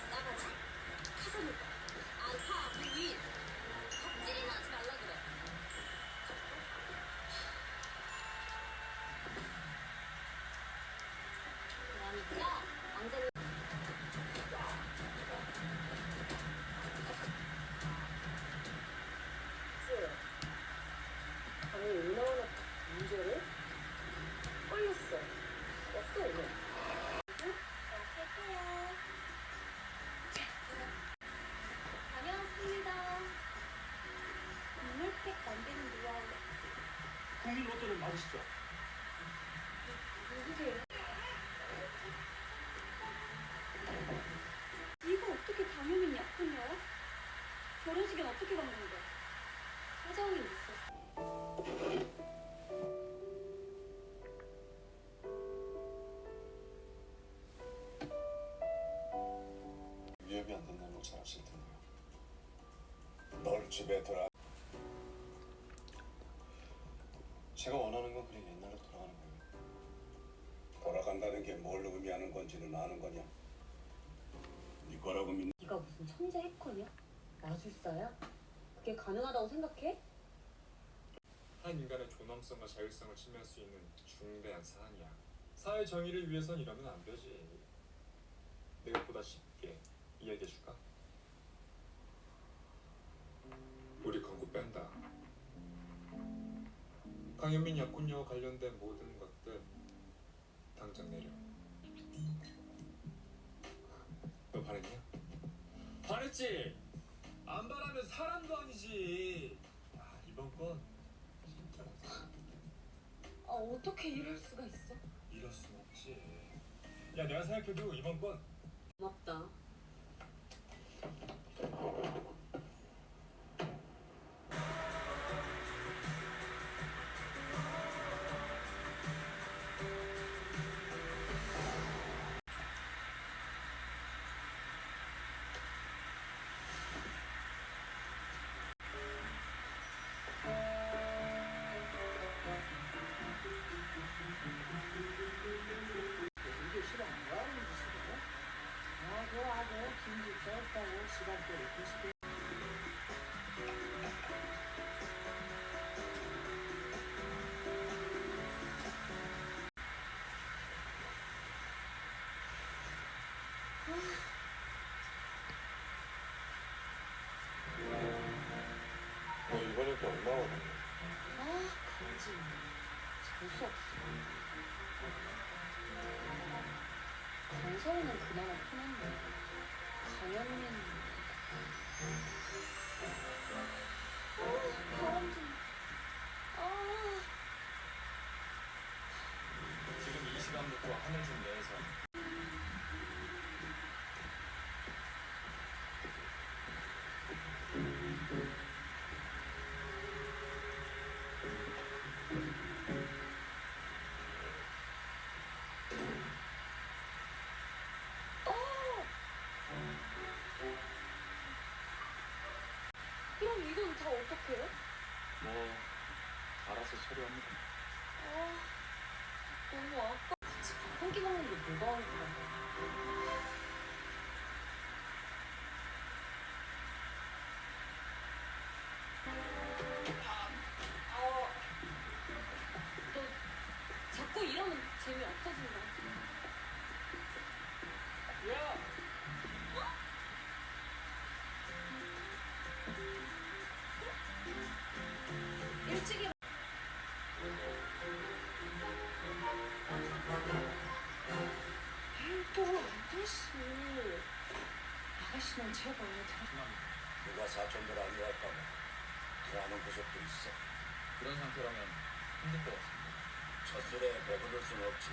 싸가지. 카사노바, 알파, 윈. 갑질이나 하지 말라 그래. 그러니까 왕자님. 아니 얼마나 문제를 걸렸어. 왔어 오늘. 갈게요. 다녀왔습니다. 국물팩 만드는 노하우. 국민 로또는 맞으시죠? 누구세요? 이거 어떻게 당연히 약혼녀야? 결혼식엔 어떻게 가는 건데? 사정이 있어. 위협이 안 된다는 걸 잘 아실 텐데요. 널 집에 들어. 제가 원하는 건 그냥 옛날로 돌아가는 거예요. 돌아간다는 게 뭘 의미하는 건지는 아는 거냐? 네 거라고 믿는. 네가 무슨 천재 해커냐? 마술사야? 그게 가능하다고 생각해? 한 인간의 존엄성과 자율성을 침해할 수 있는 중대한 사안이야. 사회 정의를 위해선 이러면 안 되지. 내가 보다 쉽게 이야기해줄까? 우리 광고 뺀다. 강현민 약혼녀와 관련된 모든 것들 당장 내려. 너 반했냐? 반했지? 안 반하면 사람도 아니지. 야, 이번 건 진짜 아 어떻게 이럴 수가 있어? 이럴 순 없지. 야, 내가 생각해도 이번 건 고맙다. 이게 시간 뭐 하는 짓이거든? 하고 김치 썼다고 시간대를 드시고. 너 이번에 또 얼마 오는 아 강지. 재수 없어. 강서우는 그나마 편한데 강현민. 바람 좀. 아. 지금 이 시간부터 하늘 좀 내서 그럼 이건 다 어떻게 해? 뭐 알아서 처리합니다. 아, 너무 아까 같이 밥 한 끼 먹는 게 뭐가 아니야? 너 자꾸 이러면 재미 없어진다. 야! 일찍 일어. 아이고 아저씨. 아가씨는 제발 누가 사촌들 아니랄까봐 좋아하는 구석도 있어. 그런 상태라면 힘들 것 같습니다. 첫 술에 배부를 순 없지.